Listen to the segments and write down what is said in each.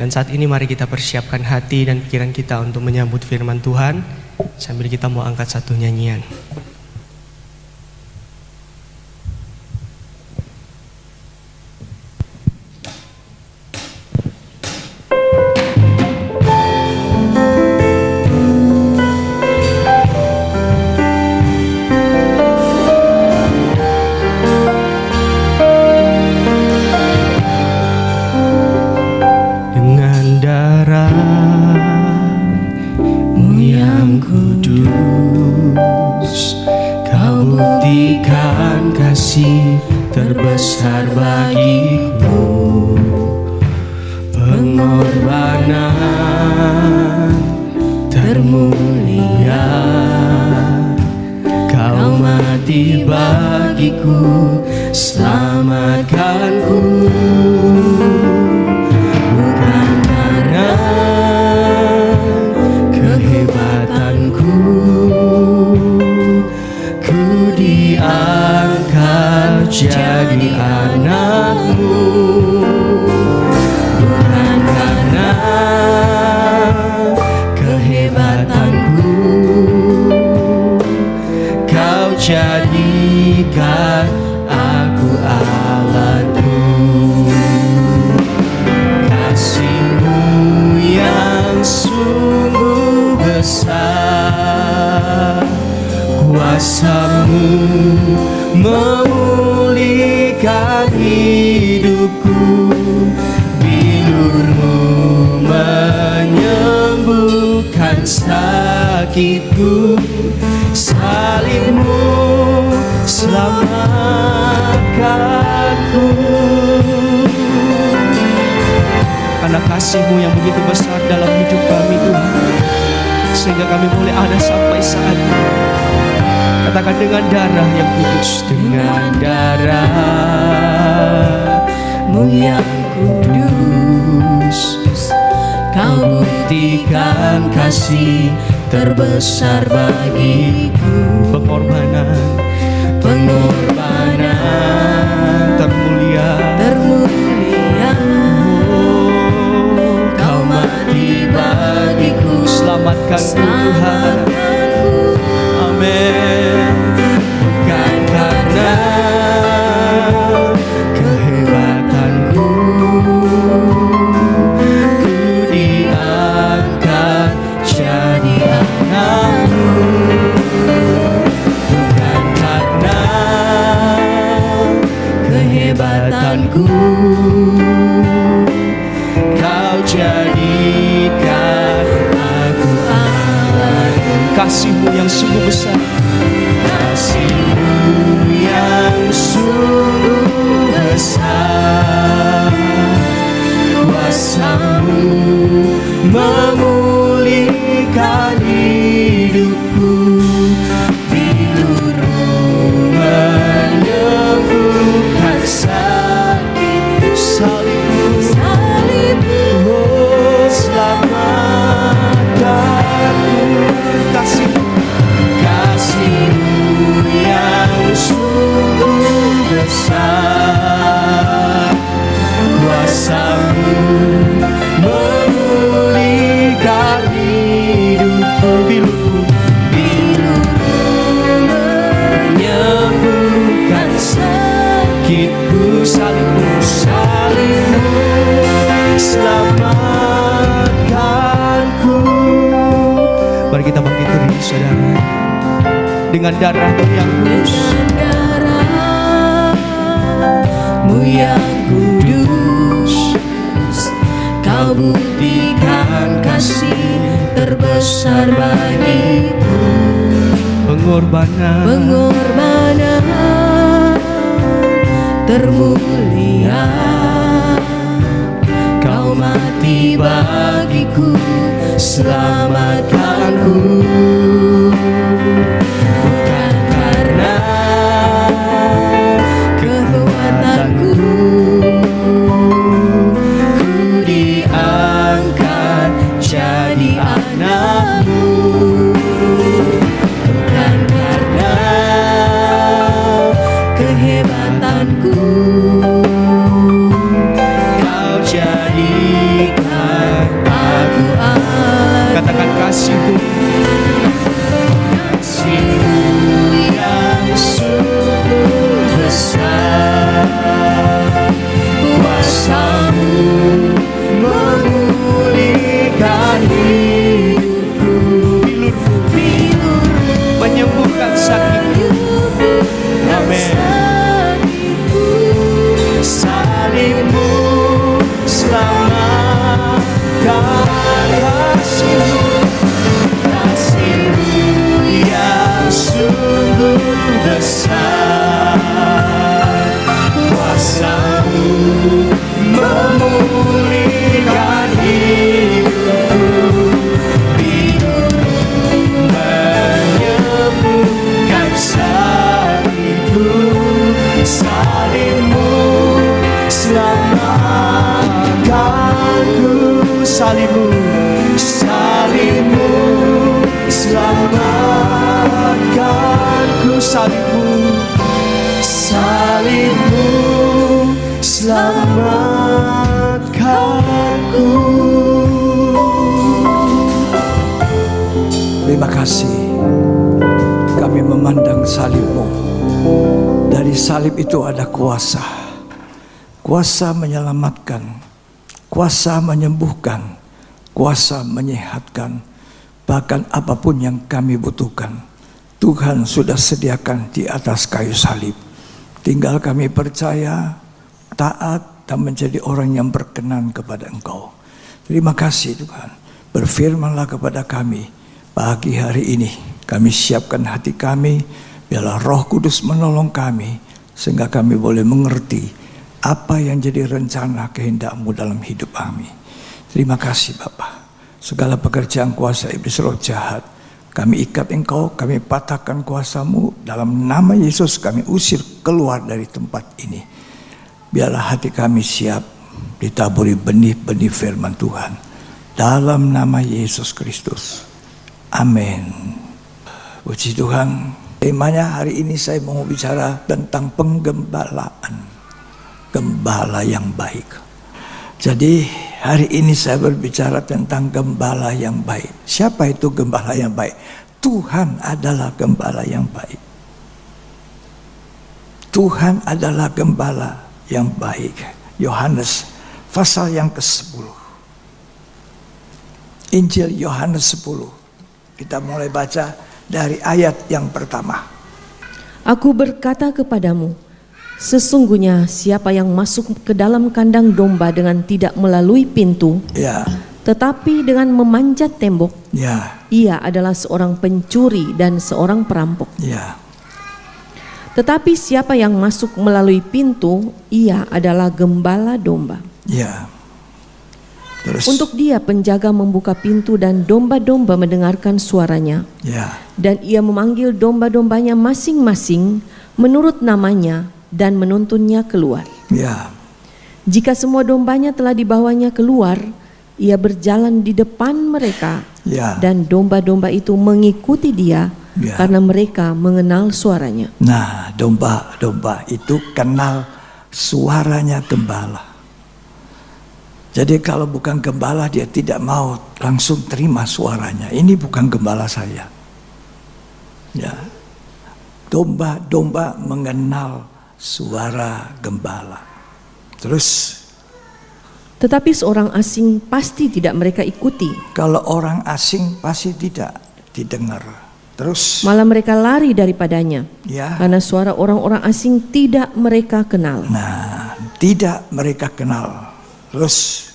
Dan saat ini mari kita persiapkan hati dan pikiran kita untuk menyambut firman Tuhan, sambil kita mau angkat satu nyanyian. Terbesar bagiku, pengorbanan termulia, kau mati bagiku, selamatkanku. Bukan karena kehebatanku, ku diangkat jadi anakmu. Bukan karena kehebatanku, kau jadikan aku alatmu. Kasih-Mu yang sungguh besar, kuasa-Mu memulihkan hidupku, bilur-Mu menyembuhkan sakitku, salib-Mu selamatkanku. Karena kasih-Mu yang begitu besar dalam hidup kami Tuhan, sehingga kami boleh ada sampai saat ini. Katakan dengan darah yang kudus, dengan darah-Mu yang kudus, kau buktikan kasih terbesar bagiku. Pengorbanan termulia, kau mati bagiku, selamatkan Tuhan. Amin. Bukan karena kehebatanku, ku diangkat jadi anakmu. Bukan karena kehebatanku, kau jadikan aku alatmu. Kasih-Mu yang sungguh besar, kasih-Mu yang sungguh besar, kuasa-Mu memulihkan hidupku, bilur-Mu menyembuhkan sakitku, salib-Mu selamatkanku. Kasih-Mu yang sungguh besar, kuasa-Mu memulihkan hidupku, bilur-Mu menyembuhkan sakitku, salib-Mu selamatkanku. Mari kita bangkit berdiri saudara. Dengan darah-Mu yang kudus, Mu yang kudus, kau buktikan kasih terbesar bagiku. pengorbanan termulia, kau mati bagiku, selamatkanku. Bukan karena kekuatanku, ku diangkat jadi anakmu. Bukan karena kehebatanku, kau jadikan kasih-Mu. Kasih-Mu yang sungguh besar, kuasa-Mu memulihkan hidupku, bilur-Mu Menyembuhkan sakitku. Amin. Salib-Mu selamatkan, kasih-Mu, kasih-Mu yang sungguh besar, kuasa-Mu memulihkan hidupku, bilur-Mu menyembuhkan sakitku, salib-Mu selamatkanku, Salib-Mu, salib-Mu selamatkanku, salib-Mu, salib-Mu selamatkanku. Terima kasih. Kami memandang salib-Mu. Dari salib itu ada kuasa. Kuasa menyelamatkan, kuasa menyembuhkan, kuasa menyehatkan. Bahkan apapun yang kami butuhkan, Tuhan sudah sediakan di atas kayu salib. Tinggal kami percaya, taat, dan menjadi orang yang berkenan kepada Engkau. Terima kasih Tuhan. Berfirmanlah kepada kami pagi hari ini. Kami siapkan hati kami, biarlah Roh Kudus menolong kami, sehingga kami boleh mengerti apa yang jadi rencana kehendak-Mu dalam hidup kami. Terima kasih Bapa. Segala pekerjaan kuasa iblis roh jahat, kami ikat Engkau, kami patahkan kuasa-Mu. Dalam nama Yesus kami usir keluar dari tempat ini. Biarlah hati kami siap ditaburi benih-benih firman Tuhan. Dalam nama Yesus Kristus. Amin. Puji Tuhan. Temanya hari ini saya mau bicara tentang penggembalaan. Gembala yang baik. Jadi hari ini saya berbicara tentang gembala yang baik. Siapa itu gembala yang baik? Tuhan adalah gembala yang baik. Tuhan adalah gembala yang baik. Yohanes pasal yang ke-10. Injil Yohanes 10. Kita mulai baca dari ayat yang pertama. Aku berkata kepadamu, sesungguhnya siapa yang masuk ke dalam kandang domba dengan tidak melalui pintu, Ya, tetapi dengan memanjat tembok, ya, ia adalah seorang pencuri dan seorang perampok. ya, Tetapi siapa yang masuk melalui pintu, ia adalah gembala domba. ya. Terus. Untuk dia penjaga membuka pintu dan domba-domba mendengarkan suaranya. Ya, Dan ia memanggil domba-dombanya masing-masing menurut namanya dan menuntunnya keluar. ya, Jika semua dombanya telah dibawanya keluar, ia berjalan di depan mereka, ya. dan domba-domba itu mengikuti dia, Ya. karena mereka mengenal suaranya. Nah, domba-domba itu kenal suaranya gembala. Jadi kalau bukan gembala dia tidak mau langsung terima suaranya. Ini bukan gembala saya. Ya. Domba-domba mengenal suara gembala. Terus Tetapi seorang asing pasti tidak mereka ikuti, kalau orang asing pasti tidak didengar. Terus malah mereka lari daripadanya, ya. karena suara orang-orang asing tidak mereka kenal. Nah, tidak mereka kenal. Terus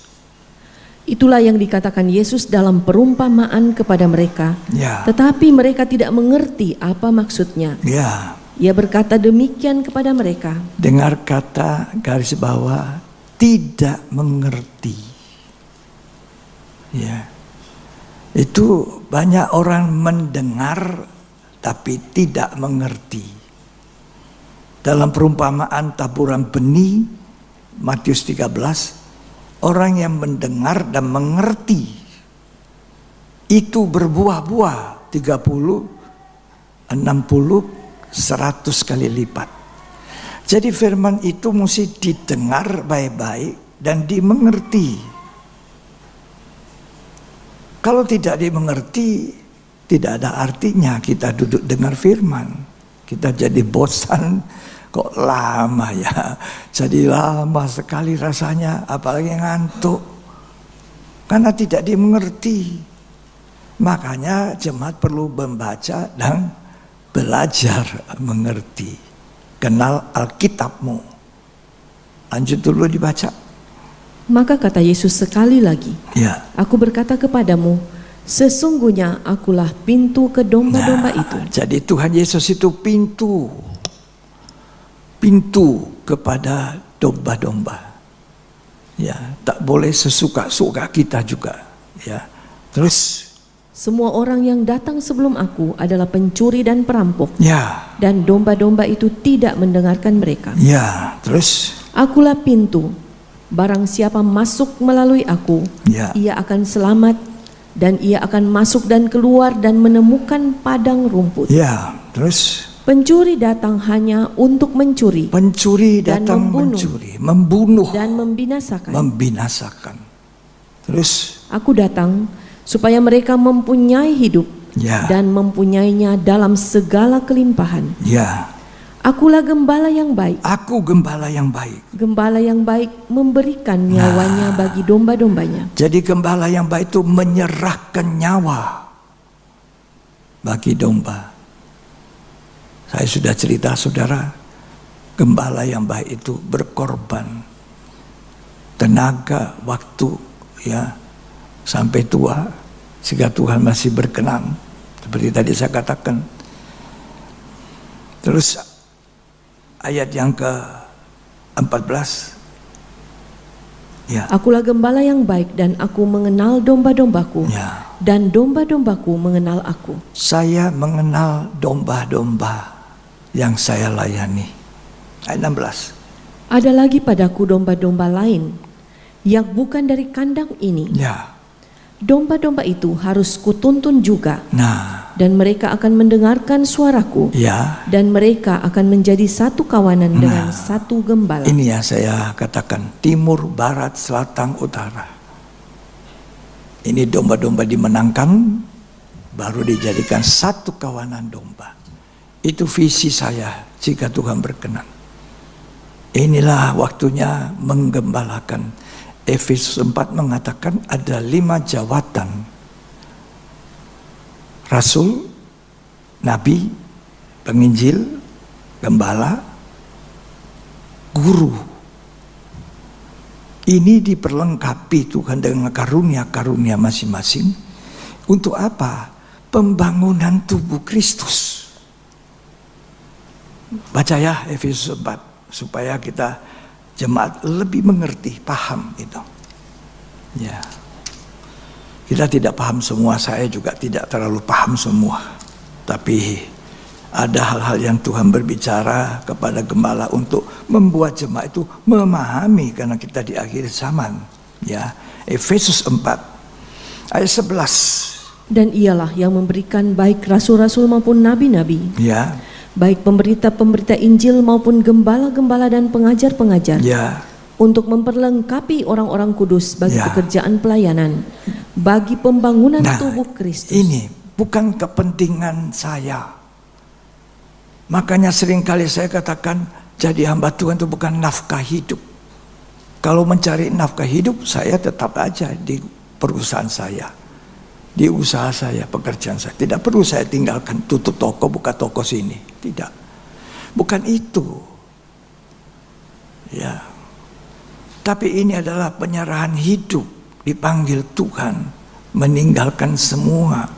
Itulah yang dikatakan Yesus dalam perumpamaan kepada mereka. ya, Tetapi mereka tidak mengerti apa maksudnya. ya. Ia berkata demikian kepada mereka. Dengar kata garis bawah, tidak mengerti. Ya. Itu banyak orang mendengar tapi tidak mengerti. Dalam perumpamaan taburan benih Matius 13, orang yang mendengar dan mengerti itu berbuah-buah 30, 60, 100 kali lipat. Jadi firman itu mesti didengar baik-baik dan dimengerti. Kalau tidak dimengerti, tidak ada artinya kita duduk dengar firman. Kita jadi bosan, kok lama ya. Jadi lama sekali rasanya, apalagi ngantuk. Karena tidak dimengerti. Makanya jemaat perlu membaca dan belajar mengerti. Kenal Alkitabmu. Lanjut dulu dibaca. Maka kata Yesus sekali lagi, Ya. aku berkata kepadamu, sesungguhnya akulah pintu ke domba-domba itu. Jadi Tuhan Yesus itu pintu. Pintu kepada domba-domba. Ya, tak boleh sesuka-suka kita juga. Ya. Terus Semua orang yang datang sebelum aku adalah pencuri dan perampok, ya, dan domba-domba itu tidak mendengarkan mereka. ya, terus Akulah pintu. Barang siapa masuk melalui aku, ya. ia akan selamat, dan ia akan masuk dan keluar dan menemukan padang rumput. Ya, terus Pencuri datang hanya untuk mencuri pencuri Dan datang membunuh. mencuri, membunuh, dan membinasakan. membinasakan. Terus Aku datang supaya mereka mempunyai hidup ya, dan mempunyainya dalam segala kelimpahan. ya. Akulah gembala yang baik. Aku gembala yang baik. Gembala yang baik memberikan nyawanya bagi domba-dombanya. Jadi gembala yang baik itu menyerahkan nyawa bagi domba. Saya sudah cerita saudara, gembala yang baik itu berkorban tenaga, waktu, ya, sampai tua, sehingga Tuhan masih berkenan. Seperti tadi saya katakan. Terus ayat yang ke-14. Ya. Akulah gembala yang baik dan aku mengenal domba-dombaku, Ya. dan domba-dombaku mengenal aku. Saya mengenal domba-domba yang saya layani. Ayat 16. Ada lagi padaku domba-domba lain yang bukan dari kandang ini. Ya. Domba-domba itu harus kutuntun juga, Nah, dan mereka akan mendengarkan suaraku, ya. dan mereka akan menjadi satu kawanan dengan satu gembala. Ini ya saya katakan, timur, barat, selatan, utara. Ini domba-domba dimenangkan, baru dijadikan satu kawanan domba. Itu visi saya jika Tuhan berkenan. Inilah waktunya menggembalakan. Efesus 4 mengatakan ada 5 jawatan. Rasul, Nabi, penginjil, gembala, guru. Ini diperlengkapi Tuhan dengan karunia-karunia masing-masing. Untuk apa? Pembangunan tubuh Kristus. Baca ya Efesus 4 supaya kita jemaat lebih mengerti, paham itu. Ya. Kita tidak paham semua, saya juga tidak terlalu paham semua. Tapi ada hal-hal yang Tuhan berbicara kepada gembala untuk membuat jemaat itu memahami karena kita di akhir zaman. Ya. Efesus 4 ayat 11. Dan ialah yang memberikan baik rasul-rasul maupun nabi-nabi, Ya. baik pemberita-pemberita Injil maupun gembala-gembala dan pengajar-pengajar, Ya. untuk memperlengkapi orang-orang kudus bagi Ya. pekerjaan pelayanan, bagi pembangunan Nah, tubuh Kristus. ini bukan kepentingan saya. Makanya seringkali saya katakan jadi hamba Tuhan itu bukan nafkah hidup. Kalau mencari nafkah hidup, saya tetap aja di perusahaan saya, di usaha saya, pekerjaan saya. Tidak perlu saya tinggalkan, tutup toko, buka toko sini. Tidak. Bukan itu. Ya. Tapi ini adalah penyerahan hidup. Dipanggil Tuhan meninggalkan semua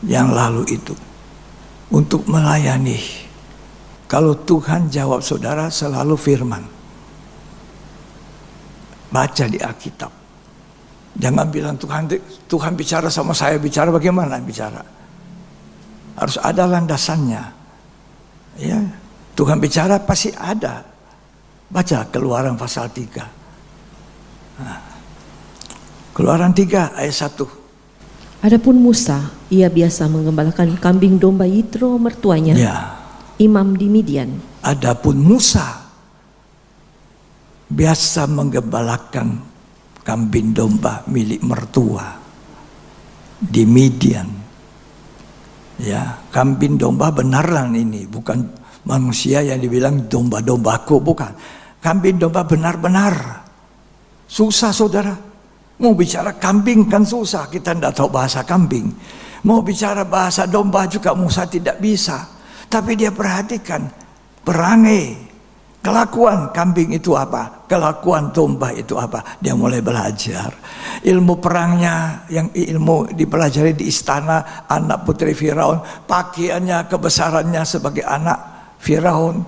yang lalu itu untuk melayani. Kalau Tuhan jawab saudara selalu firman. Baca di Alkitab. Jangan bilang Tuhan bicara sama saya, bicara bagaimana bicara? Harus ada landasannya. Ya, Tuhan bicara pasti ada. Baca Keluaran pasal 3. Nah, Keluaran 3 ayat 1. Adapun Musa, ia biasa menggembalakan kambing domba Yitro mertuanya, Ya. imam di Midian. Adapun Musa biasa menggembalakan kambing domba milik mertua. di Midian. Ya, kambing domba beneran ini, bukan manusia yang dibilang domba-dombaku, bukan. Kambing domba benar-benar. Susah saudara. Mau bicara kambing kan susah, kita tidak tahu bahasa kambing. Mau bicara bahasa domba juga Musa tidak bisa. Tapi dia perhatikan perangai, kelakuan kambing itu apa, kelakuan domba itu apa. Dia mulai belajar. Ilmu perangnya, yang ilmu dipelajari di istana anak putri Firaun, pakaiannya, kebesarannya sebagai anak Firaun,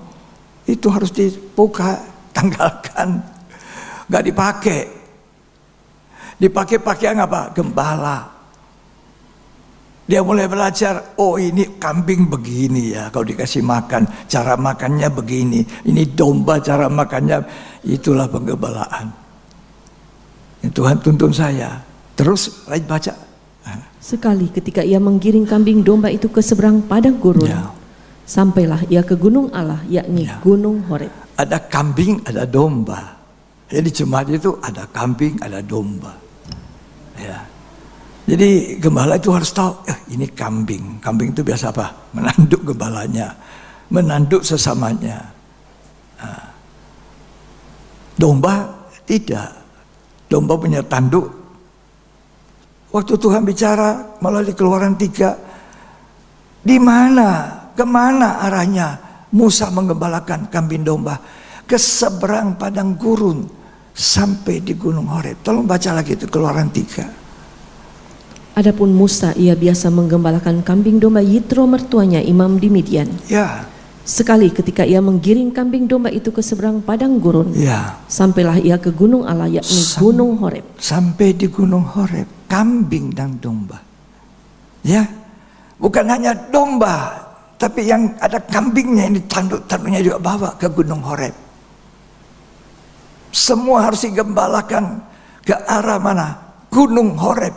itu harus dibuka, tanggalkan. Gak dipakai. Dipakai pakaian apa? Gembala. Dia mulai belajar, oh ini kambing begini ya, kalau dikasih makan, cara makannya begini. Ini domba cara makannya, itulah penggembalaan. Tuhan tuntun saya. Terus lanjut baca. Sekali ketika ia menggiring kambing domba itu ke seberang padang gurun, Ya. sampailah ia ke gunung Allah, yakni Ya. Gunung Horeb. Ada kambing, ada domba. Jadi jemaat itu ada kambing, ada domba. Ya. Jadi gembala itu harus tahu, ini kambing. Kambing itu biasa apa? Menanduk gembalanya, menanduk sesamanya. Nah. Domba tidak. Domba punya tanduk. Waktu Tuhan bicara melalui Keluaran 3, di mana, kemana arahnya Musa menggembalakan kambing domba? Ke seberang padang gurun sampai di Gunung Horeb. Tolong baca lagi itu Keluaran 3. Adapun Musa ia biasa menggembalakan kambing domba Yitro mertuanya imam di Midian. Ya, Sekali ketika ia menggiring kambing domba itu ke seberang padang gurun, ya. sampailah ia ke gunung Allah, yakni Gunung Horeb. Sampai di Gunung Horeb, kambing dan domba. Ya, bukan hanya domba, tapi yang ada kambingnya ini tanduk-tanduknya juga bawa ke Gunung Horeb. Semua harus digembalakan ke arah mana? Gunung Horeb.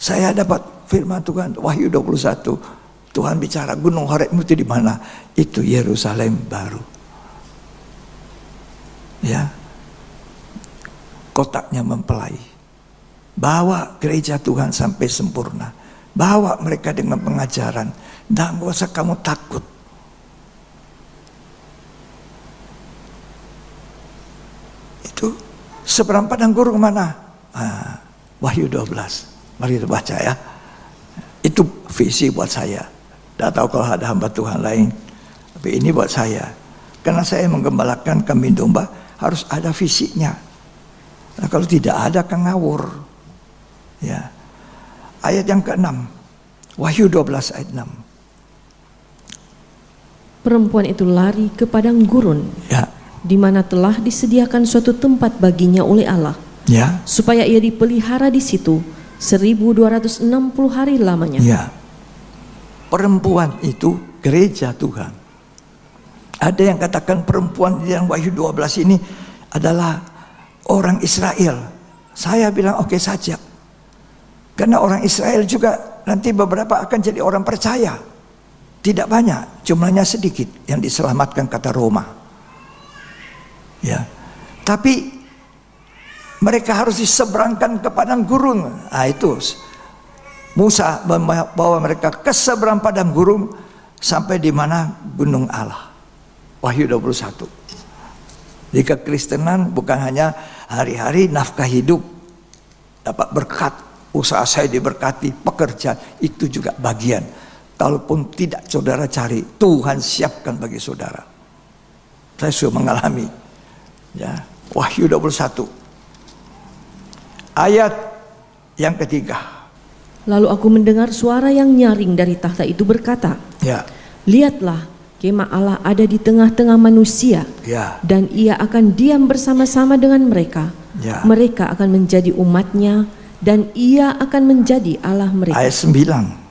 Saya dapat firman Tuhan Wahyu 21. Tuhan bicara Gunung Horeb itu di mana? Itu Yerusalem baru. Ya. Kotaknya mempelai. Bawa gereja Tuhan sampai sempurna. Bawa mereka dengan pengajaran. Dan gak usah kamu takut. Itu seberang padang gurun mana? Wahyu 12. Mari kita baca ya. Itu visi buat saya. Tidak tahu kalau ada hamba Tuhan lain. Tapi ini buat saya. Karena saya menggembalakan kambing domba, harus ada visinya. Nah, kalau tidak ada kan ngawur. Ya. Ayat yang ke-6. Wahyu 12 ayat 6. Perempuan itu lari ke padang gurun, Ya. di mana telah disediakan suatu tempat baginya oleh Allah, Ya. supaya ia dipelihara di situ 1260 hari lamanya. Ya. Perempuan itu gereja Tuhan. Ada yang katakan perempuan yang Wahyu 12 ini adalah orang Israel. Saya bilang oke saja. Karena orang Israel juga nanti beberapa akan jadi orang percaya. Tidak banyak, jumlahnya sedikit yang diselamatkan kata Roma. Ya. Tapi mereka harus diseberangkan ke padang gurun. Nah itu Musa membawa mereka ke seberang padang gurun sampai di mana Gunung Allah. Wahyu 21. Di kekristenan bukan hanya hari-hari nafkah hidup, dapat berkat, usaha saya diberkati, pekerjaan itu juga bagian. Kalaupun tidak saudara cari, Tuhan siapkan bagi saudara. Saya sudah mengalami. Ya, Wahyu 21. Ayat yang ketiga. Lalu aku mendengar suara yang nyaring dari tahta itu berkata, Ya, lihatlah, kemah Allah ada di tengah-tengah manusia, ya, dan ia akan diam bersama-sama dengan mereka. ya. Mereka akan menjadi umatnya, dan ia akan menjadi Allah mereka. Ayat 9.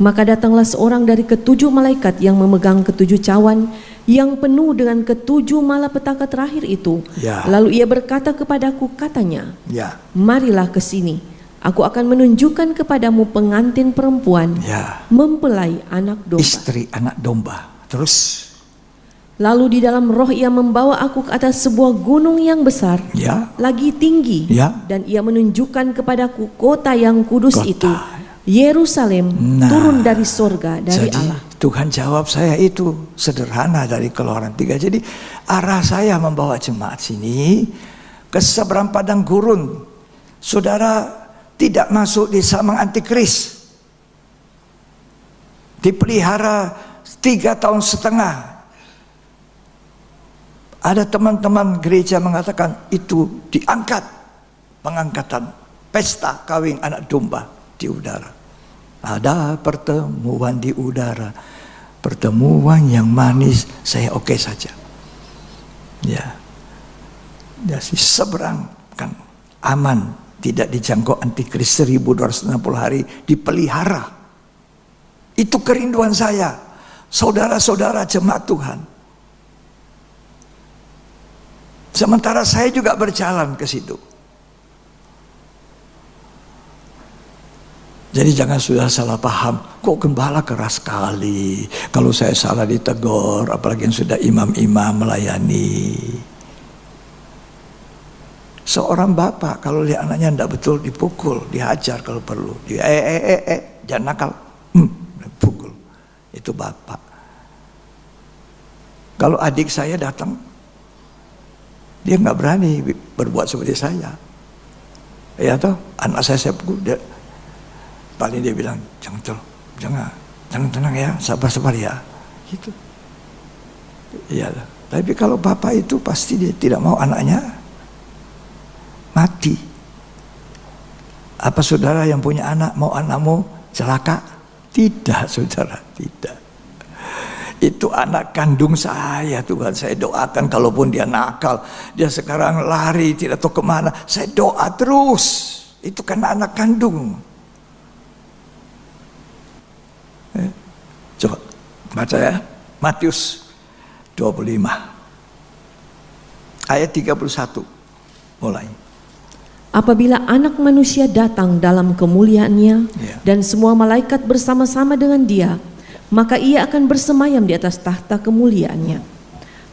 Maka datanglah seorang dari ketujuh malaikat yang memegang ketujuh cawan yang penuh dengan ketujuh malapetaka terakhir itu. Ya. Lalu ia berkata kepadaku, katanya, Ya, marilah ke sini. Aku akan menunjukkan kepadamu pengantin perempuan ya. mempelai anak domba. Istri anak domba. Terus Lalu di dalam roh ia membawa aku ke atas sebuah gunung yang besar, Ya. lagi tinggi, Ya. dan ia menunjukkan kepadaku kota yang kudus Kota. itu, Yerusalem, Nah, turun dari sorga, dari Jadi Allah. Tuhan jawab saya itu sederhana dari Keluaran 3. Jadi arah saya membawa jemaat sini ke seberang padang gurun. Saudara tidak masuk di samang antikris. Dipelihara 3,5 tahun. Ada teman-teman gereja mengatakan itu diangkat. Pengangkatan pesta kawin anak domba di udara. Ada pertemuan di udara. Pertemuan yang manis, saya oke saja. Ya. Dari seberang kan aman, tidak dijangkau antikris 1260 hari, dipelihara. Itu kerinduan saya. Saudara-saudara jemaat Tuhan. Sementara saya juga berjalan ke situ. Jadi jangan sudah salah paham. Kok gembala keras sekali. Kalau saya salah ditegur, apalagi yang sudah imam-imam melayani. Seorang bapak kalau lihat anaknya tidak betul dipukul, dihajar kalau perlu. Jangan nakal. Pukul. Itu bapak. Kalau adik saya datang, dia nggak berani berbuat seperti saya. Ya toh, anak saya pukul, dia paling dia bilang, jangan tenang ya, sabar ya, gitu. Iya. Tapi kalau bapak itu pasti dia tidak mau anaknya mati. Apa saudara yang punya anak mau anakmu celaka? Tidak, saudara, tidak. Itu anak kandung saya, Tuhan. Saya doakan kalaupun dia nakal, dia sekarang lari tidak tahu kemana, saya doa terus. Itu kan anak kandung. Coba baca ya, Matius 25 ayat 31 mulai. Apabila anak manusia datang dalam kemuliaannya, Ya. dan semua malaikat bersama-sama dengan dia, maka ia akan bersemayam di atas tahta kemuliaannya.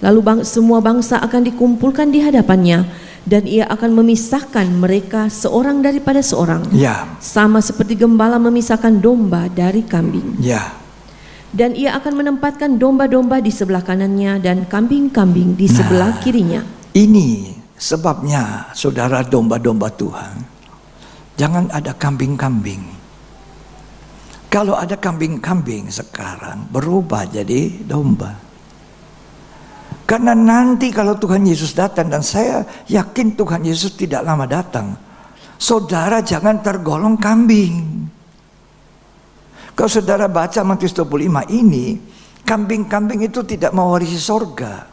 Lalu semua bangsa akan dikumpulkan di hadapannya, dan ia akan memisahkan mereka seorang daripada seorang, Ya, sama seperti gembala memisahkan domba dari kambing. ya. Dan ia akan menempatkan domba-domba di sebelah kanannya dan kambing-kambing di sebelah kirinya. Ini sebabnya, saudara domba-domba Tuhan, jangan ada kambing-kambing. Kalau ada kambing-kambing sekarang berubah jadi domba. Karena nanti kalau Tuhan Yesus datang, dan saya yakin Tuhan Yesus tidak lama datang, saudara jangan tergolong kambing. Kalau saudara baca Matius 25 ini, kambing-kambing itu tidak mewarisi sorga.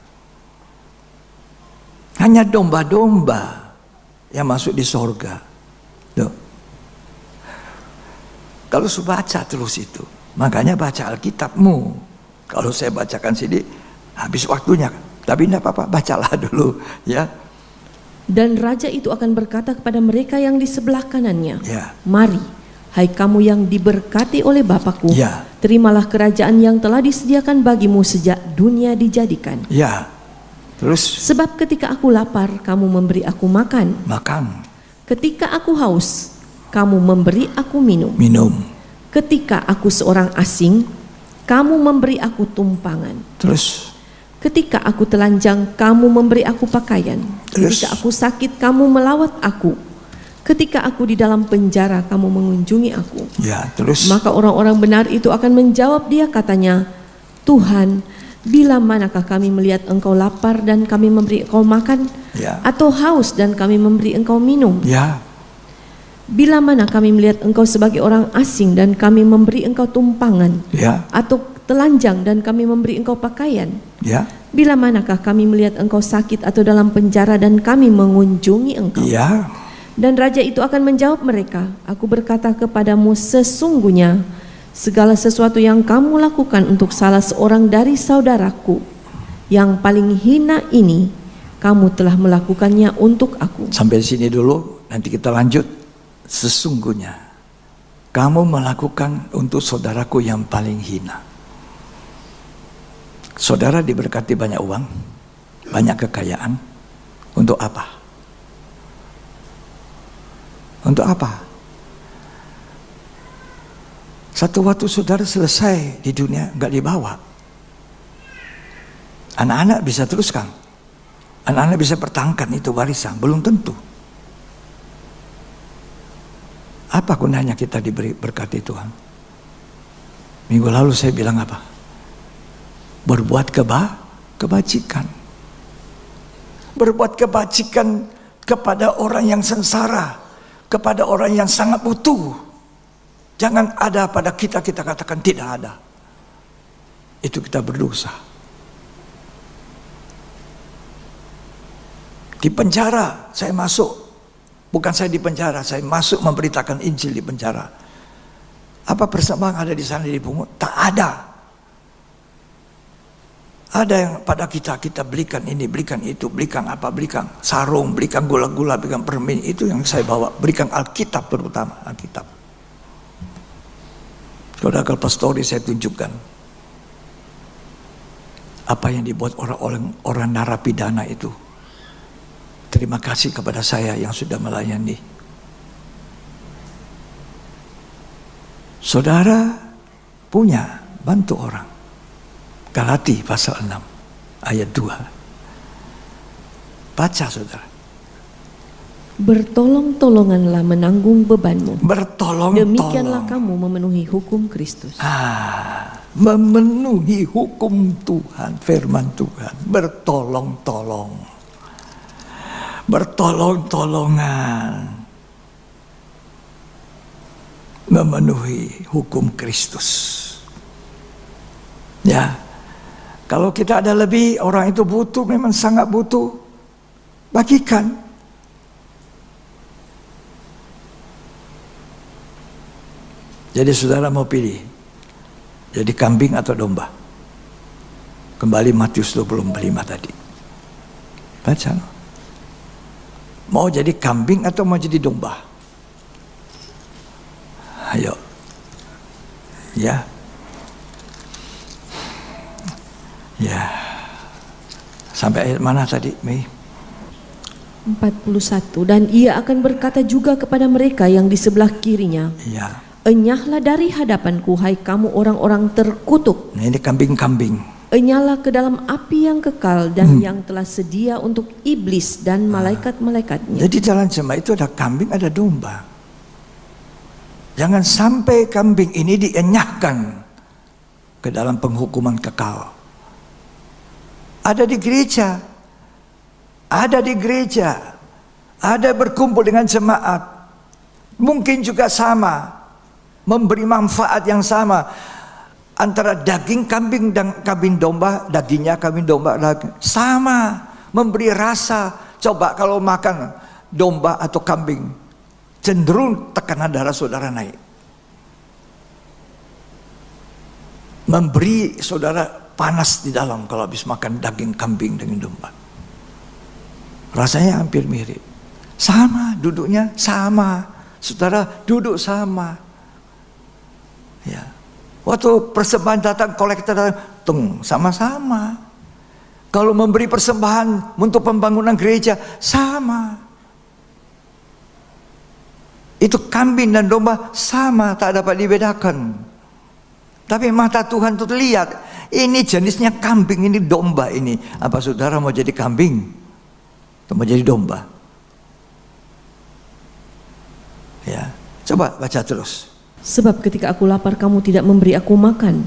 Hanya domba-domba yang masuk di sorga. Tuh. Kalau sudah baca terus itu, makanya baca Alkitabmu. Kalau saya bacakan sini, habis waktunya. Tapi tidak apa-apa, bacalah dulu, ya. Dan raja itu akan berkata kepada mereka yang di sebelah kanannya, Ya. "Mari, hai kamu yang diberkati oleh Bapakku, Ya. terimalah kerajaan yang telah disediakan bagimu sejak dunia dijadikan. Ya. Terus Sebab ketika aku lapar, kamu memberi aku makan. makan, Ketika aku haus, kamu memberi aku minum. minum. Ketika aku seorang asing, kamu memberi aku tumpangan. Terus Ketika aku telanjang, kamu memberi aku pakaian. Terus? Ketika aku sakit, kamu melawat aku. Ketika aku di dalam penjara, kamu mengunjungi aku." ya, terus Maka orang-orang benar itu akan menjawab dia, katanya, "Tuhan, bila manakah kami melihat engkau lapar dan kami memberi engkau makan, ya. atau haus dan kami memberi engkau minum? Ya, Bila mana kami melihat engkau sebagai orang asing dan kami memberi engkau tumpangan, ya, atau telanjang dan kami memberi engkau pakaian? ya, Bila manakah kami melihat engkau sakit atau dalam penjara dan kami mengunjungi engkau?" ya. Dan raja itu akan menjawab mereka, "Aku berkata kepadamu, sesungguhnya segala sesuatu yang kamu lakukan untuk salah seorang dari saudaraku yang paling hina ini, kamu telah melakukannya untuk aku." Sampai sini dulu, nanti kita lanjut. Sesungguhnya kamu melakukan untuk saudaraku yang paling hina. Saudara diberkati banyak uang, banyak kekayaan. Untuk apa? Untuk apa? Satu waktu saudara selesai di dunia, nggak dibawa. Anak-anak bisa teruskan. Anak-anak bisa pertahankan itu warisan. Belum tentu. Apa gunanya kita diberi berkati Tuhan? Minggu lalu saya bilang apa? Berbuat kebajikan. Berbuat kebajikan kepada orang yang sengsara, kepada orang yang sangat butuh. Jangan ada pada kita katakan tidak ada. Itu kita berdosa. Di penjara saya masuk, bukan saya di penjara, saya masuk memberitakan Injil di penjara. Apa persembahan ada di sana dipungut? Tak ada. Ada yang pada kita belikan ini, belikan itu, belikan apa, belikan sarung, belikan gula-gula, belikan permen. Itu yang saya bawa, berikan Alkitab terutama, Alkitab. Saudara pastori saya tunjukkan apa yang dibuat orang narapidana itu. Terima kasih kepada saya yang sudah melayani. Saudara punya, bantu orang. Galati pasal 6 ayat 2. Baca saudara. Bertolong-tolonganlah menanggung bebanmu. Bertolong-tolong. Demikianlah kamu memenuhi hukum Kristus. Memenuhi hukum Tuhan, firman Tuhan. Bertolong-tolong. Bertolong-tolongan. Memenuhi hukum Kristus. Ya. Kalau kita ada lebih, orang itu butuh, memang sangat butuh, bagikan. Jadi saudara mau pilih, jadi kambing atau domba? Kembali Matius 25 tadi. Baca. Mau jadi kambing atau mau jadi domba? Ayo. Ya. Ya, sampai ayat mana tadi, Mei? 41. Dan ia akan berkata juga kepada mereka yang di sebelah kirinya, Ya. Enyahlah dari hadapanku, hai kamu orang-orang terkutuk. Nah, ini kambing-kambing. Enyahlah ke dalam api yang kekal dan yang telah sedia untuk iblis dan malaikat-malaikatnya. Jadi dalam jemaat itu ada kambing, ada domba. Jangan sampai kambing ini dienyahkan ke dalam penghukuman kekal. Ada di gereja, ada berkumpul dengan jemaat, mungkin juga sama, memberi manfaat yang sama antara daging kambing dan kambing domba, dagingnya kambing domba sama, memberi rasa. Coba kalau makan domba atau kambing, cenderung tekanan darah saudara naik. Memberi saudara panas di dalam kalau habis makan daging kambing dengan domba. Rasanya hampir mirip. Sama, duduknya sama. Saudara duduk sama. Ya. Waktu persembahan datang, kolektor datang, sama-sama. Kalau memberi persembahan untuk pembangunan gereja, sama. Itu kambing dan domba sama, tak dapat dibedakan. Tapi mata Tuhan itu lihat, ini jenisnya kambing, ini domba ini. Apa saudara mau jadi kambing? Atau mau jadi domba? Ya, coba baca terus. Sebab ketika aku lapar kamu tidak memberi aku makan.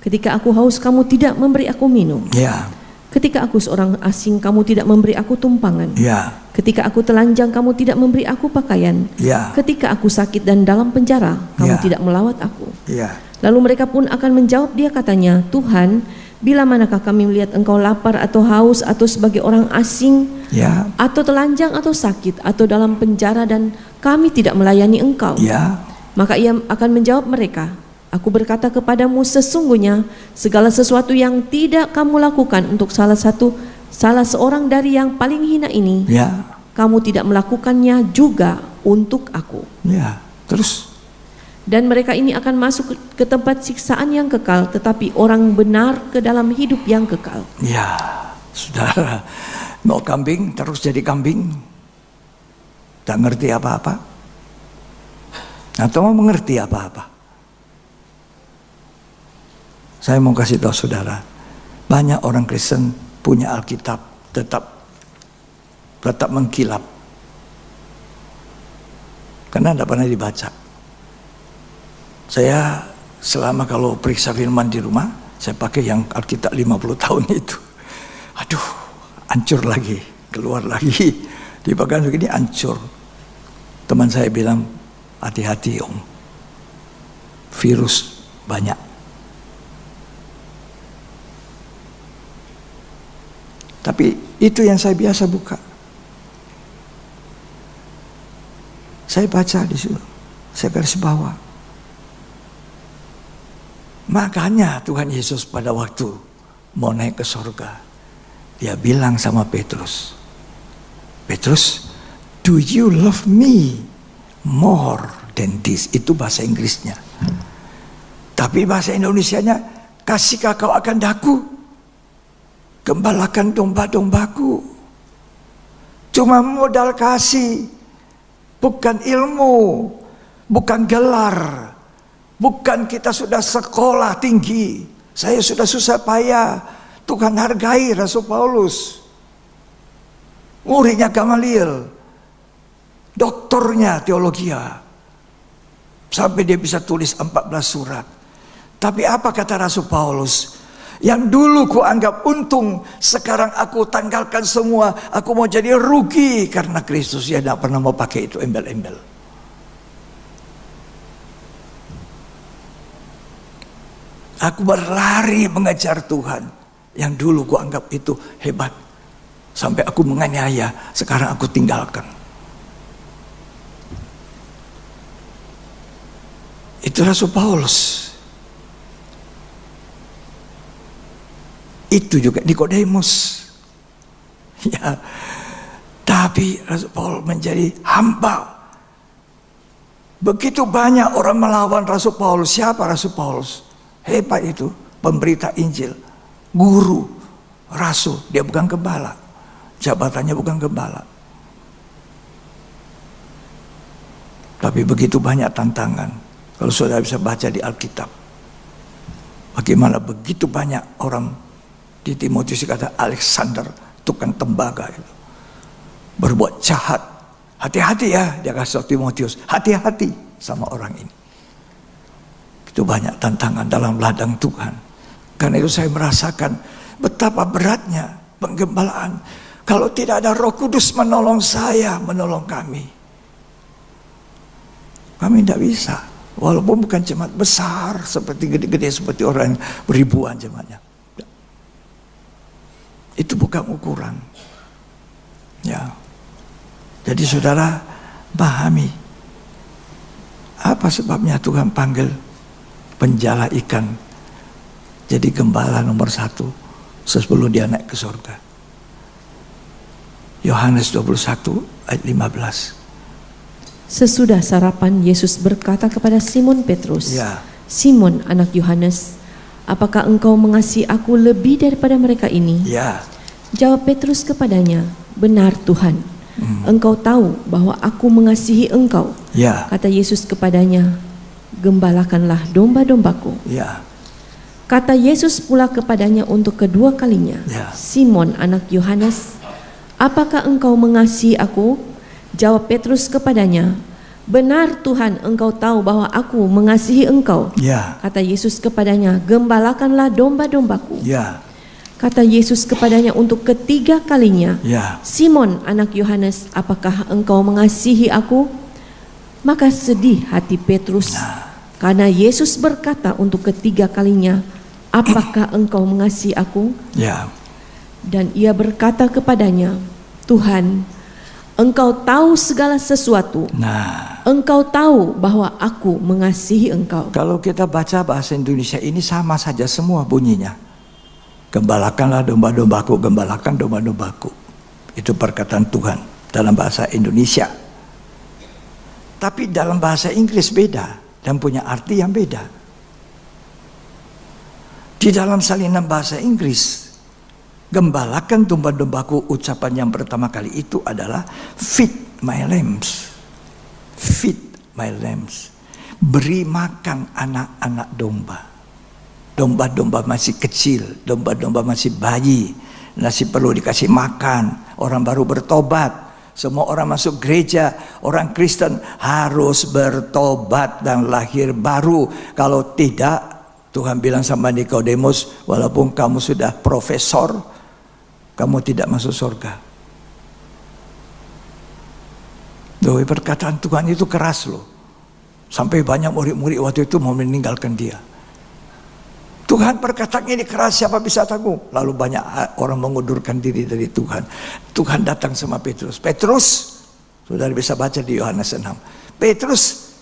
Ketika aku haus kamu tidak memberi aku minum. Ya. Ketika aku seorang asing kamu tidak memberi aku tumpangan. Ya. Ketika aku telanjang kamu tidak memberi aku pakaian. Ya. Ketika aku sakit dan dalam penjara kamu Ya. tidak melawat aku. Ya. Lalu mereka pun akan menjawab dia katanya, Tuhan, bila manakah kami melihat engkau lapar atau haus atau sebagai orang asing, Ya. atau telanjang atau sakit atau dalam penjara dan kami tidak melayani engkau? Ya. Maka ia akan menjawab mereka, aku berkata kepadamu sesungguhnya segala sesuatu yang tidak kamu lakukan untuk salah seorang dari yang paling hina ini, Ya. kamu tidak melakukannya juga untuk aku. Ya. Terus Dan mereka ini akan masuk ke tempat siksaan yang kekal, tetapi orang benar ke dalam hidup yang kekal. Ya, saudara, mau kambing terus jadi kambing, tak ngerti apa-apa, atau mau mengerti apa-apa. Saya mau kasih tahu saudara, banyak orang Kristen punya Alkitab tetap mengkilap karena tidak pernah dibaca. Saya selama kalau periksa firman di rumah, saya pakai yang Alkitab 50 tahun itu. Aduh, hancur lagi, keluar lagi. Dipakai begini hancur. Teman saya bilang, hati-hati om, virus banyak. Tapi itu yang saya biasa buka. Saya baca di situ, saya garis bawah. Makanya Tuhan Yesus pada waktu mau naik ke surga, dia bilang sama Petrus, Petrus, do you love me more than this? Itu bahasa Inggrisnya. Tapi bahasa Indonesianya, kasihkah kau akan daku? Gembalakan domba-dombaku. Cuma modal kasih, bukan ilmu, bukan gelar. Bukan kita sudah sekolah tinggi, saya sudah susah payah. Tuhan hargai Rasul Paulus, muridnya Gamaliel, doktornya teologia, sampai dia bisa tulis 14 surat. Tapi apa kata Rasul Paulus? Yang dulu ku anggap untung, sekarang aku tanggalkan semua. Aku mau jadi rugi karena Kristus. Dia tidak pernah mau pakai itu embel-embel. Aku berlari mengejar Tuhan. Yang dulu ku anggap itu hebat. Sampai aku menganiaya, sekarang aku tinggalkan. Itu Rasul Paulus. Itu juga Nikodemus. Ya. Tapi Rasul Paulus menjadi hamba. Begitu banyak orang melawan Rasul Paulus. Siapa Rasul Paulus? Hebat itu, pemberita Injil, guru, rasul. Dia bukan gembala, jabatannya bukan gembala. Tapi begitu banyak tantangan. Kalau saudara bisa baca di Alkitab, bagaimana begitu banyak orang di Timotius kata Alexander, tukang tembaga itu, berbuat jahat. Hati-hati ya, dia kasih Timotius, hati-hati sama orang ini. Itu banyak tantangan dalam ladang Tuhan. Karena itu saya merasakan betapa beratnya penggembalaan. Kalau tidak ada Roh Kudus menolong saya, menolong kami. Kami tidak bisa. Walaupun bukan jemaat besar, seperti gede-gede, seperti orang beribuan jemaatnya. Itu bukan ukuran. Ya. Jadi saudara pahami. Apa sebabnya Tuhan panggil penjala ikan jadi gembala nomor 1 sebelum dia naik ke surga? Yohanes 21 ayat 15. Sesudah sarapan, Yesus berkata kepada Simon Petrus, Ya. Simon anak Yohanes, apakah engkau mengasihi aku lebih daripada mereka ini? Ya. Jawab Petrus kepadanya, benar Tuhan, engkau tahu bahwa aku mengasihi engkau. Ya. Kata Yesus kepadanya, gembalakanlah domba-dombaku. Ya. Kata Yesus pula kepadanya untuk kedua kalinya, Ya. Simon anak Yohanes, apakah engkau mengasihi aku? Jawab Petrus kepadanya, benar Tuhan, engkau tahu bahwa aku mengasihi engkau. Ya. Kata Yesus kepadanya, gembalakanlah domba-dombaku. Ya. Kata Yesus kepadanya untuk ketiga kalinya, Ya. Simon anak Yohanes, apakah engkau mengasihi aku? Maka sedih hati Petrus, karena Yesus berkata untuk ketiga kalinya, apakah engkau mengasihi aku? Ya. Dan ia berkata kepadanya, Tuhan, engkau tahu segala sesuatu. Nah, Engkau tahu bahwa aku mengasihi engkau. kalau kita baca bahasa Indonesia ini sama saja semua bunyinya. Gembalakanlah domba-dombaku, gembalakan domba-dombaku. Itu perkataan Tuhan dalam bahasa Indonesia. Tapi dalam bahasa Inggris beda. dan punya arti yang beda. Di dalam salinan bahasa Inggris, gembalakan domba-dombaku, ucapan yang pertama kali itu adalah feed my lambs. Feed my lambs. Beri makan anak-anak domba. Domba-domba masih kecil, domba-domba masih bayi, masih perlu dikasih makan. Orang baru bertobat. Semua orang masuk gereja, orang Kristen harus bertobat dan lahir baru. Kalau tidak, Tuhan bilang sama Nikodemus, walaupun kamu sudah profesor, kamu tidak masuk surga. Loh, perkataan Tuhan itu keras loh. Sampai banyak murid-murid waktu itu mau meninggalkan dia. Tuhan perkataan ini keras, siapa bisa tanggung? Lalu banyak orang mengundurkan diri dari Tuhan. Tuhan datang sama Petrus. Petrus, saudara bisa baca di Yohanes 6. Petrus,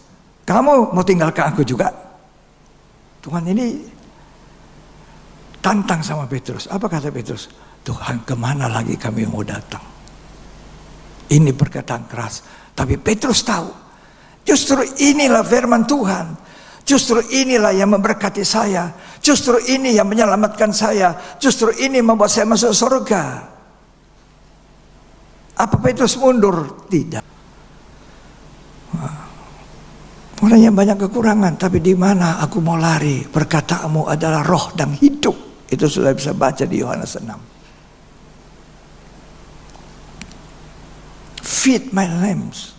kamu mau tinggalkan aku juga? Tuhan ini tantang sama Petrus. Apa kata Petrus? Tuhan, kemana lagi kami mau datang? Ini perkataan keras. Tapi Petrus tahu, justru inilah firman Tuhan. Justru inilah yang memberkati saya. Justru ini yang menyelamatkan saya. Justru ini membuat saya masuk surga. Apa Petrus mundur? Tidak. Orang yang banyak kekurangan, tapi di mana aku mau lari? Perkataanmu adalah roh dan hidup. Itu sudah bisa baca di Yohanes 6. Feed my lambs.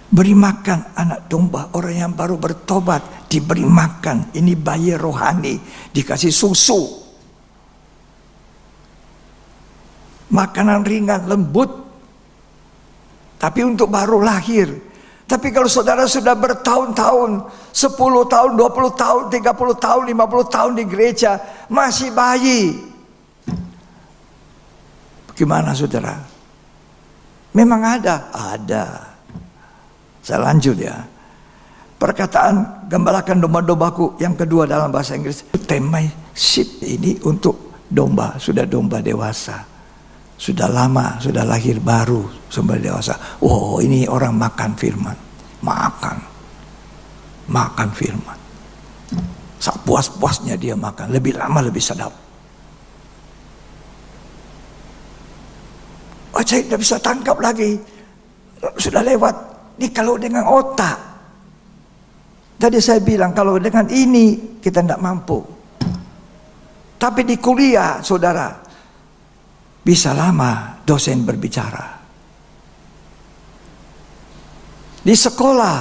Beri makan anak domba. Orang yang baru bertobat diberi makan. Ini bayi rohani, dikasih susu. Makanan ringan, lembut. Tapi untuk baru lahir. Tapi kalau saudara sudah bertahun-tahun, 10 tahun, 20 tahun, 30 tahun, 50 tahun di gereja, masih bayi. Bagaimana saudara? Memang ada. Saya lanjut ya. Perkataan gembalakan domba-dombaku yang kedua dalam bahasa Inggris, tame my sheep, ini untuk domba, sudah domba dewasa. Sudah lama, sudah lahir baru, domba dewasa. Oh, ini orang makan firman. Makan firman. Puas-puasnya dia makan, lebih lama lebih sedap. Oh, saya tidak bisa tangkap lagi. Sudah lewat. Ini kalau dengan otak. Tadi saya bilang kalau dengan ini kita tidak mampu. Tapi di kuliah saudara bisa lama dosen berbicara. Di sekolah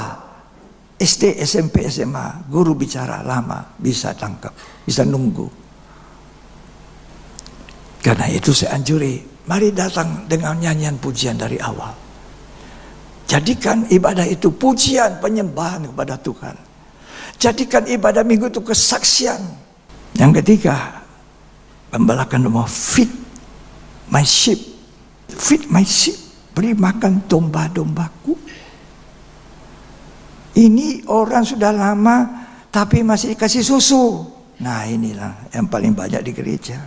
SD, SMP, SMA guru bicara lama, bisa tangkap, bisa nunggu. Karena itu saya anjuri, mari datang dengan nyanyian pujian dari awal. Jadikan ibadah itu pujian, penyembahan kepada Tuhan. Jadikan ibadah minggu itu kesaksian. Yang ketiga, gembalakan domba, feed my sheep. Feed my sheep, beri makan domba-dombaku. Ini orang sudah lama tapi masih dikasih susu. Nah, inilah yang paling banyak di gereja.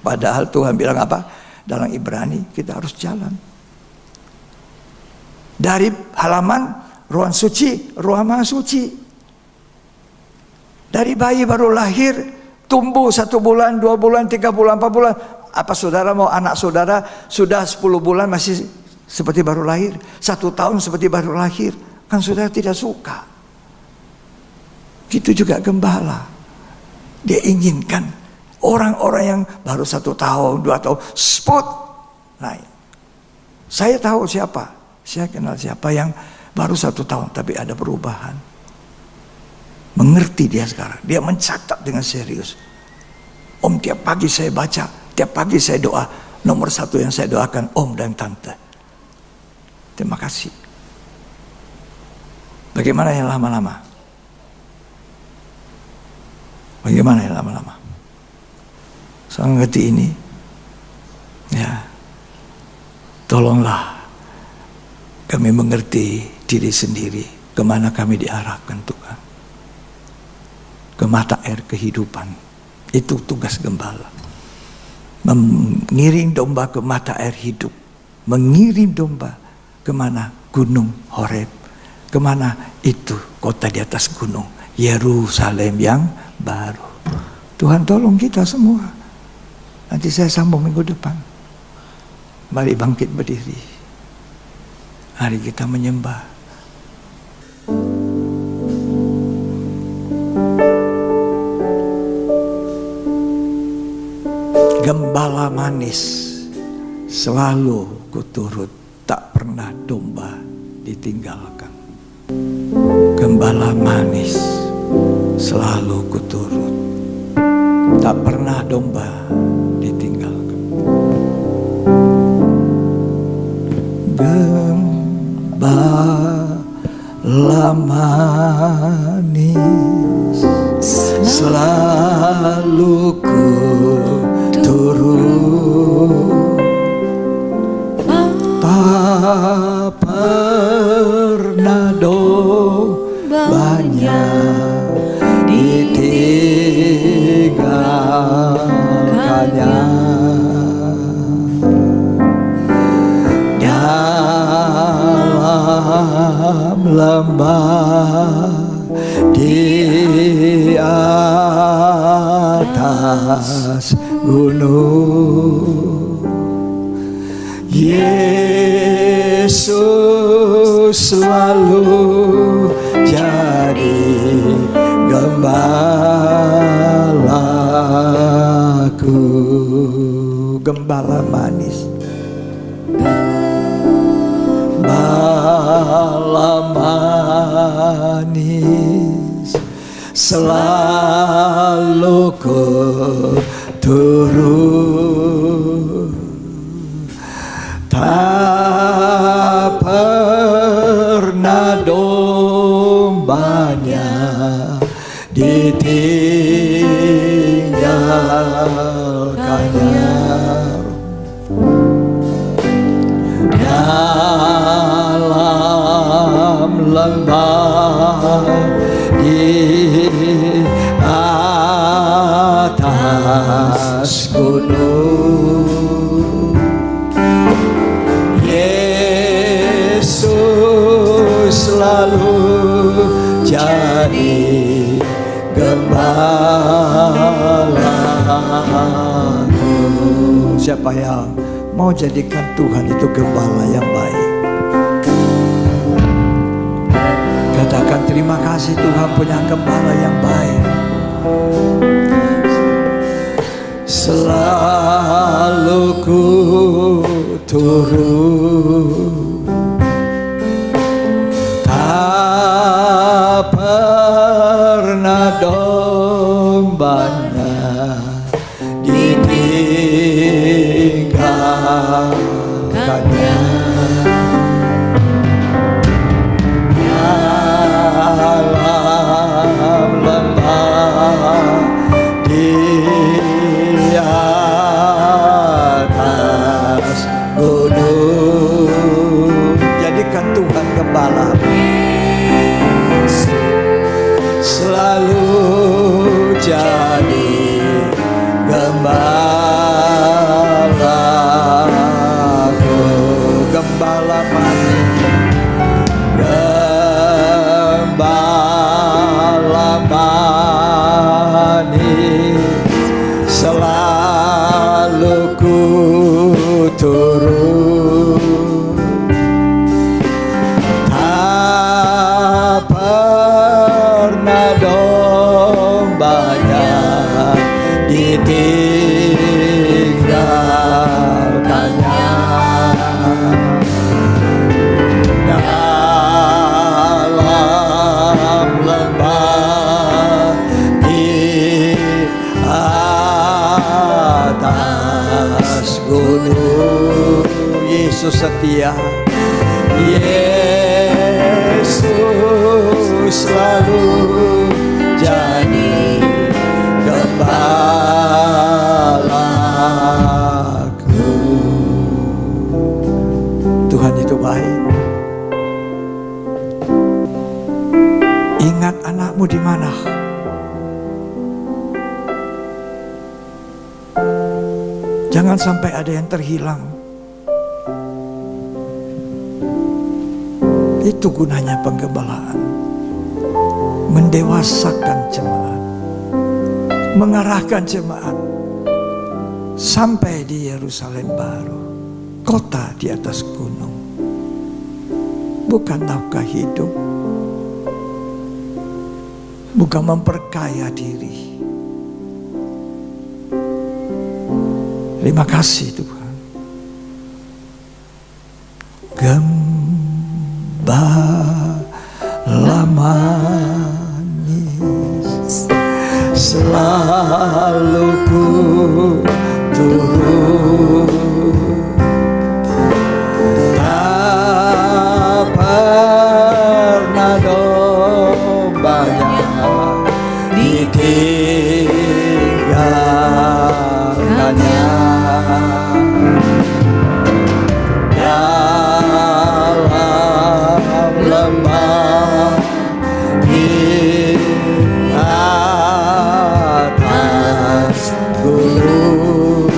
Padahal Tuhan bilang apa? Dalam Ibrani kita harus jalan. Dari halaman ruang suci, ruang maha suci. Dari bayi baru lahir, tumbuh 1 bulan, 2 bulan, 3 bulan, 4 bulan. Apa saudara mau anak saudara sudah 10 bulan masih seperti baru lahir? 1 tahun seperti baru lahir? Kan saudara tidak suka. Gitu juga gembala. Dia inginkan orang-orang yang baru 1 tahun, 2 tahun, spot naik. Saya tahu siapa. Saya kenal siapa yang baru 1 tahun tapi ada perubahan. Mengerti dia sekarang. Dia mencatat dengan serius. Om, tiap pagi saya baca, tiap pagi saya doa. Nomor 1 yang saya doakan om dan tante. Terima kasih. Bagaimana yang lama-lama? Bagaimana yang lama-lama? Saya ngerti ini. Ya. Tolonglah kami mengerti diri sendiri, kemana kami diarahkan Tuhan. Ke mata air kehidupan. Itu tugas gembala. Mengiring domba ke mata air hidup. Mengiring domba kemana? Gunung Horeb. Kemana? Itu kota di atas gunung, Yerusalem yang baru. Tuhan tolong kita semua. Nanti saya sambung minggu depan. Mari bangkit berdiri. Mari kita menyembah. Gembala manis selalu kuturut, tak pernah domba ditinggalkan. Gembala manis selalu kuturut, tak pernah domba ditinggalkan. Gembala manis selalu kuturut, tak pernah dombanya ditinggalkannya. Dalam lembah di atas gunung, Yesus selalu jadi gembalaku. Gembala manis, gembala manis selalu kuturut, tak pernah dombanya ditinggalkannya. Dalam lembah di atas gunung, Yesus selalu jadi gembalaku. Siapa yang mau jadikan Tuhan itu gembala yang baik? Katakan terima kasih Tuhan punya gembala yang baik. Selalu ku turut, tak pernah dombanya ditinggalkannya. Dalam lembah di atas gunung, jadikan Tuhan gembala, selalu jadi gembalaku. Gembala manis, gembala manis selalu ku turut, tak pernah dombanya ditinggalkannya. Dalam lembah di atas gunung, Yesus setia, Yesus selalu jadi gembalaku. Tuhan itu baik. Ingat anakmu di mana? Jangan. Jangan sampai ada yang terhilang. Itu gunanya penggembalaan. Mendewasakan jemaat, mengarahkan jemaat sampai di Yerusalem baru, kota di atas gunung. Bukan nafkah hidup, bukan memperkaya diri. Terima kasih Tuhan. Gembala manis selalu ku turun, tak pernah dombanya ditinggalkannya. Dalam lembah di atas gunung,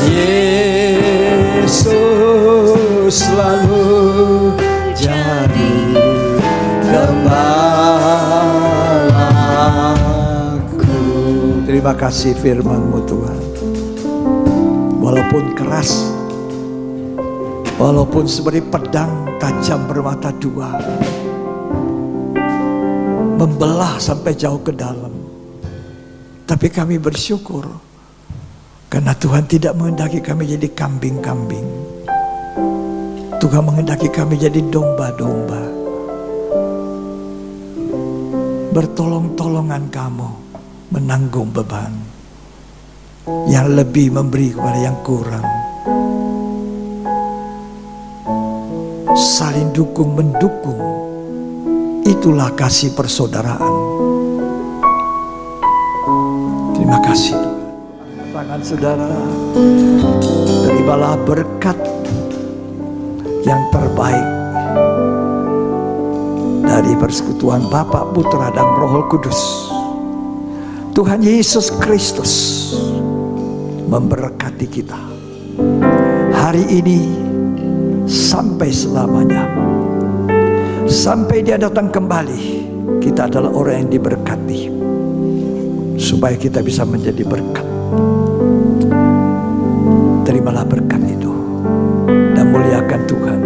Yesus selalu jadi gembalaku. Terima kasih firman-Mu Tuhan. Walaupun keras, walaupun seperti pedang tajam bermata dua, membelah sampai jauh ke dalam, tapi kami bersyukur karena Tuhan tidak menghendaki kami jadi kambing-kambing. Tuhan menghendaki kami jadi domba-domba. Bertolong-tolongan kamu menanggung beban, yang lebih memberi kepada yang kurang. Saling dukung mendukung, itulah kasih persaudaraan. Terima kasih Tuhan. Tangan saudara, terimalah berkat yang terbaik dari persekutuan Bapa, Putra dan Roh Kudus. Tuhan Yesus Kristus memberkati kita hari ini sampai selamanya. Sampai Dia datang kembali, kita adalah orang yang diberkati, supaya kita bisa menjadi berkat. Terimalah berkat itu dan muliakan Tuhan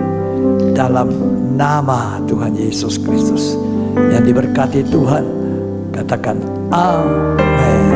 dalam nama Tuhan Yesus Kristus. Yang diberkati Tuhan katakan amin.